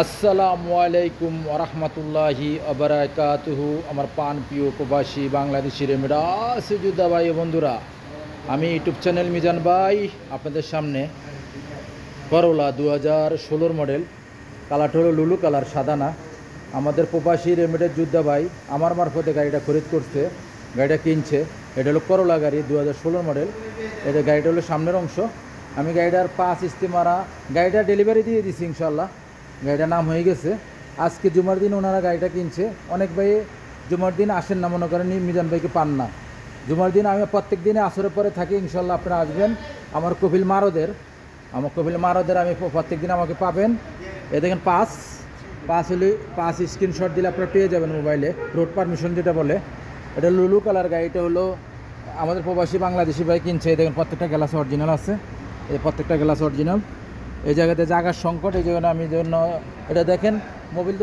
আসসালামু আলাইকুম ওরহমতুল্লাহি আবরাকাতুহু। আমার পান প্রিয় প্রবাসী বাংলাদেশি রেমিডা সুযোদ্ধা ভাই ও বন্ধুরা, আমি ইউটিউব চ্যানেল মিজান ভাই আপনাদের সামনে করোলা 2016 মডেল, কালারটা হলো লুলু কালার, সাদা না। আমাদের প্রবাসী রেমিডের যোদ্ধা ভাই আমার মারফতে গাড়িটা খরিদ করছে, গাড়িটা কিনছে। এটা হলো করোলা গাড়ি 2016 মডেল। এটা গাড়িটা হলো সামনের অংশ। আমি গাড়িটার পাঁচ ইস্তি মারা, গাড়িটা ডেলিভারি দিয়ে দিছি ইনশাল্লাহ। গাড়িটার নাম হয়ে গেছে। আজকে জুমার দিন ওনারা গাড়িটা কিনছে। অনেক ভাই জুমার দিন আসেন না, মনে করেন মিজান ভাইকে পান না। জুমার দিন আমি প্রত্যেক দিনে আসরের পরে থাকি, ইনশাল্লাহ আপনারা আসবেন। আমার কপিল মারদের আমি প্রত্যেক দিন আমাকে পাবেন। এ দেখেন পাঁচ হলে পাঁচ স্ক্রিনশট দিলে আপনারা পেয়ে যাবেন মোবাইলে, রোড পারমিশন যেটা বলে। এটা লুলু কালার গাড়িটা হলো আমাদের প্রবাসী বাংলাদেশি ভাই কিনছে। এই দেখেন প্রত্যেকটা গ্লাস অরিজিনাল আছে, এই প্রত্যেকটা গ্লাস অরিজিনাল। এই জায়গাতে জায়গার সংকট, এই জন্য আমি জন্য এটা দেখেন মোবিল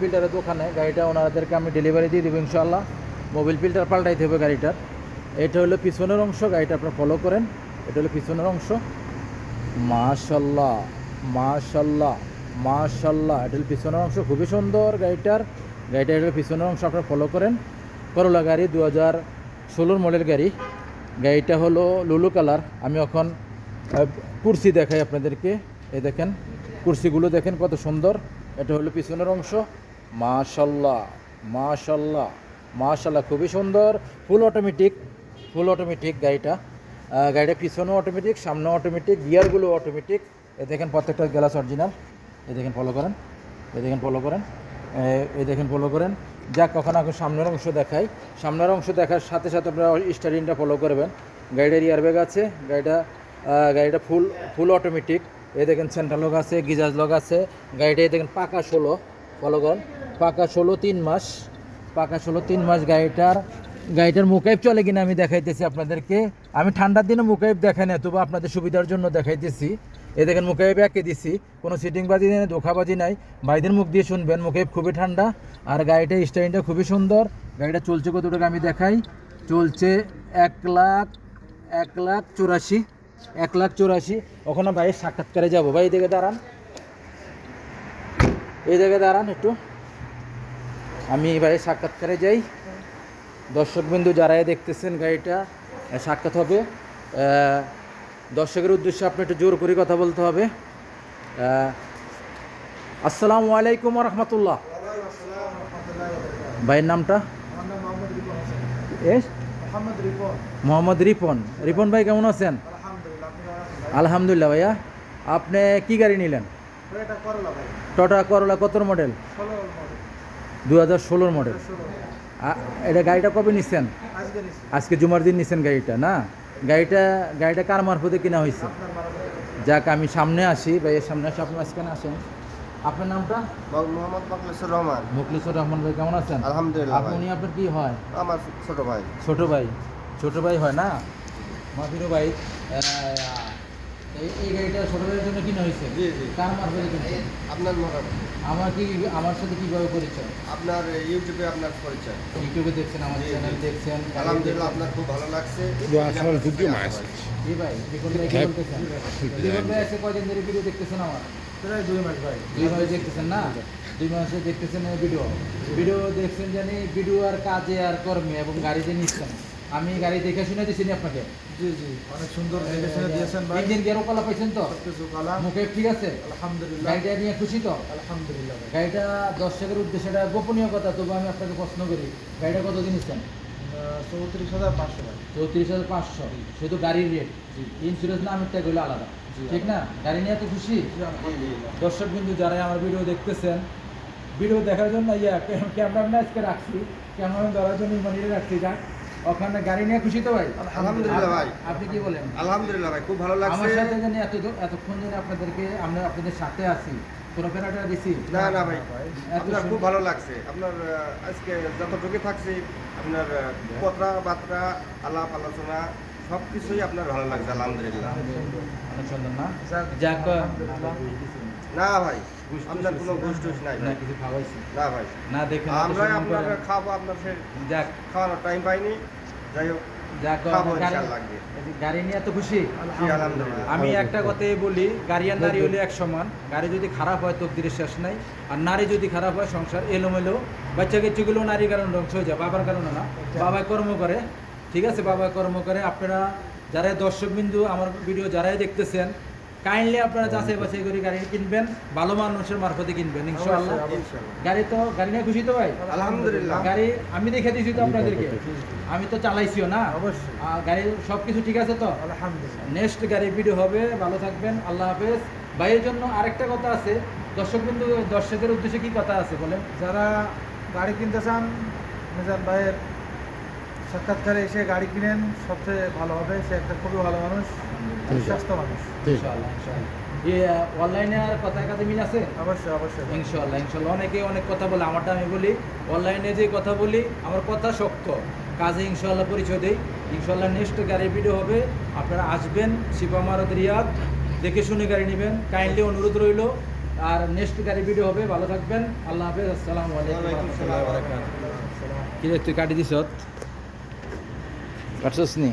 ফিল্টারের দোকানে গাড়িটা ওনাদেরকে আমি ডেলিভারি দিয়ে দেবো ইনশাআল্লাহ। মোবিল ফিল্টার পাল্টাইতে হবে গাড়িটার। এটা হলো পিছনের অংশ, গাড়িটা আপনারা ফলো করেন। এটা হলো পিছনের অংশ। মাশাল্লাহ মাশাল্লাহ মাশাল্লাহ, এটা হলো পিছনের অংশ, খুবই সুন্দর গাড়িটা হলো পিছনের অংশ, আপনারা ফলো করেন। করোলা গাড়ি 2016 মডেল গাড়ি। গাড়িটা হলো লুলু কালার। আমি এখন কুরসি দেখাই আপনাদেরকে। এই দেখেন কুরসিগুলো দেখেন কত সুন্দর। এটা হলো পিছনের অংশ। মাশাল্লাহ মাশাল্লাহ মাশাল্লাহ, খুবই সুন্দর। ফুল অটোমেটিক গাড়িটা পিছনেও অটোমেটিক, সামনেও অটোমেটিক, গিয়ারগুলো অটোমেটিক। এই দেখেন প্রত্যেকটা গ্লাস অরিজিনাল। এই দেখেন ফলো করেন। যাক, কখন এখন সামনের অংশ দেখাই। সামনের অংশ দেখার সাথে সাথে আপনারা স্টারিংটা ফলো করবেন। গাড়িটার এয়ারব্যাগ আছে, গাড়িটা ফুল অটোমেটিক। এই দেখেন সেন্ট্রাল লক আছে, গিজাজ লক আছে। গাড়িটা দেখেন পাকা 16, ফলো করেন। পাকা 16 3 মাস। গাড়িটার মুকাইব চলে কিনা আমি দেখাইতেছি আপনাদেরকে। আমি ঠান্ডার দিনে মুকাইব দেখাই না, তবু আপনাদের সুবিধার জন্য দেখাইতেছি। এই দেখেন মুকাইব একে দিছি, কোনো সিটিংবাজি নেই, ধোকাবাজি নাই। ভাইদের মুখ দিয়ে শুনবেন, মুকাইব খুবই ঠান্ডা। আর গাড়িটা স্টাইলটা খুবই সুন্দর। গাড়িটা চলছে কত টাকা আমি দেখাই। চলছে 1,84,000। ওখানে ভাইয়ের সাক্ষাৎকারে যাবো। ভাই এই জায়গায় দাঁড়ান একটু, আমি ভাইয়ের সাক্ষাৎকারে যাই। দর্শকবিন্দু যারা দেখতেছেন, গাড়িটা সাক্ষাৎ হবে। দর্শকের উদ্দেশ্যে আপনি একটু জোর করে কথা বলতে হবে। আসসালামু আলাইকুম রহমতুল্লাহ। ভাইয়ের নামটা? মোহাম্মদ রিপন ভাই, কেমন আছেন? আলহামদুলিল্লাহ। ভাইয়া আপনি কি গাড়ি নিলেন? টটা করোলা কত মডেল? 2016 মডেল। এটা গাড়িটা কবে নিচ্ছেন? আজকে জুমার দিন নিচ্ছেন গাড়িটা না? গাড়িটা কার মারফতে কিনা হয়েছে? যাক, আমি সামনে আসি, ভাইয়ের সামনে আসি, আপনি মাঝখানে আসেন। আপনার নামটা? মোহাম্মদ মুখলিসুর রহমান। ভাই কেমন আছেন? আলহামদুলিল্লাহ। আপনি আপনার কি হয়? আমার ছোট ভাই হয় না? মাফিরু ভাই, এই গাড়িটা ছোট ভাইয়ের জন্য কিনা হয়েছে? জি। কার মারফতে কিনছেন? আপনার আমার সাথে কিভাবে পরিচয়? আপনার ইউটিউবে আপনার পরিচয়। ইউটিউবে দেখছেন, আমার চ্যানেল দেখছেন। আলহামদুলিল্লাহ, আপনার খুব ভালো লাগছে। জি ভাই, রিপন ভাই কি বলতেছেন? রিপন ভাই আজকে কয়দিন ধরে ভিডিও দেখতেছেন আমার? প্রায় 2 মাস ভাই। 2 মাস দেখতেছেন না? 2 মাসে দেখতেছেন ভিডিও দেখছেন জানি। ভিডিও আর কাজে আর কর্মে এবং গাড়ি যে নিচ্ছেন, আমি গাড়ি দেখে শুনে দিচ্ছি আপনাকে। জি, অনেক সুন্দর দেখে শুনে দিয়েছেন ভাই। ইঞ্জিন গিয়ারও কলা পাইছেন তো? কিছু কালা মুখে ঠিক আছে? আলহামদুলিল্লাহ। গাড়িটা নিয়ে খুশি তো? আলহামদুলিল্লাহ। গাড়িটা দর্শকের উদ্দেশ্যে এটা গোপনীয় কথা, তবু আমি আপনাকে প্রশ্ন করি, গাড়িটা কত দিচ্ছেন? 34,500 ভাই। 34,500 শুধু গাড়ির রেট। ইন্স্যুরেন্স না আমিরটা গেলে আলাদা, ঠিক না? গাড়ি নিয়ে তো খুশি? দর্শক বিন্দু যারা আমার ভিডিও দেখতেছেন, ভিডিও দেখার জন্য ক্যামেরা আজকে রাখছি, ক্যামেরা ধরার জন্য ইমানিরে রাখছি। যাক, ওখানে গাড়ি নিয়ে খুশি তো ভাই? আলহামদুলিল্লাহ ভাই। আপনি কি বলেন? আলহামদুলিল্লাহ ভাই, খুব ভালো লাগছে। আমার সাথে জানি এতক্ষণ ধরে আমরা আপনাদের সাথে আছি, ফেরাটা দিছি না ভাই, আপনার খুব ভালো লাগছে। আপনার আজকে যতটুকু থাকছি, আপনার কথাবার্তা, আলাপ আলোচনা সব কিছুই আপনার ভালো লাগছে। আলহামদুলিল্লাহ। অনেক সুন্দর না? যাক, না ভাই, আপনার কোনো ঘুষ নাই না কিছু খাওয়াইছি না ভাই। না, দেখেন আমরা আপনার খাবো, আপনার সে যাক খাওয়ানোর টাইম পাইনি। যাই হোক, যাক, খাবো গাড়ি ইনশাআল্লাহ আগে। গাড়ি নিয়ে এত খুশি। জি, আলহামদুলিল্লাহ। আমি একটা কথাই বলি, গাড়ি আর নারী হলে এক সমান। গাড়ি যদি খারাপ হয় তকদিরের শেষ নাই, আর নারী যদি খারাপ হয় সংসার এলোমেলো, বাচ্চা কাচ্চাগুলো নারীর কারণে ধ্বংস হয়ে যায়, বাবার কারণে না। বাবা কর্ম করে, ঠিক আছে, বাবা কর্ম করে। আপনারা যারা দর্শকবিন্দু আমার ভিডিও যারাই দেখতেছেন, কাইন্ডলি আপনারা যাচাই বাছাই করে গাড়ি কিনবেন, ভালো মানুষের মারফতে কিনবেন ইনশাআল্লাহ। ইনশাআল্লাহ। গাড়ি নিয়ে খুশি তো ভাই? আলহামদুলিল্লাহ। গাড়ি আমি দেখে দিয়েছি তো আপনাদেরকে, আমি তো চালাইছিও না। অবশ্যই। গাড়ির সব কিছু ঠিক আছে তো? আলহামদুলিল্লাহ। নেক্সট গাড়ির ভিডিও হবে, ভালো থাকবেন, আল্লাহ হাফেজ। ভাইয়ের জন্য আরেকটা কথা আছে, দর্শকের উদ্দেশ্যে কি কথা আছে বলেন? যারা গাড়ি কিনতে চান মিজান ভাইয়ের সাক্ষাৎকারে এসে গাড়ি কিনেন, সবচেয়ে ভালো হবে। সে একটা খুবই ভালো মানুষ, স্বাস্থ্য মানুষ। ইনশাআল্লাহ ইনশাআল্লাহ। অনলাইনে আর কথার কাছে মিল আছে? অবশ্যই অবশ্যই। ইনশাআল্লাহ ইনশাআল্লাহ। অনেকে অনেক কথা বলে, আমারটা আমি বলি, অনলাইনে যে কথা বলি আমার কথা শক্ত, কাজে ইনশাআল্লাহ পরিচয় দেই। ইনশাআল্লাহ নেক্সট গাড়ির ভিডিও হবে, আপনারা আসবেন শিবা মারুতি রিয়াদ, দেখে শুনে গাড়ি নেবেন, কাইন্ডলি অনুরোধ রইল। আর নেক্সট গাড়ির ভিডিও হবে, ভালো থাকবেন, আল্লাহ হাফেজ, আসসালামু আলাইকুম ওয়ালাইকুম ওয়া রাহমাতুল্লাহি ওয়া আসসালাম। বারাকাতুহু। কি রে তুই কাটি দিছ? কাটছস নি?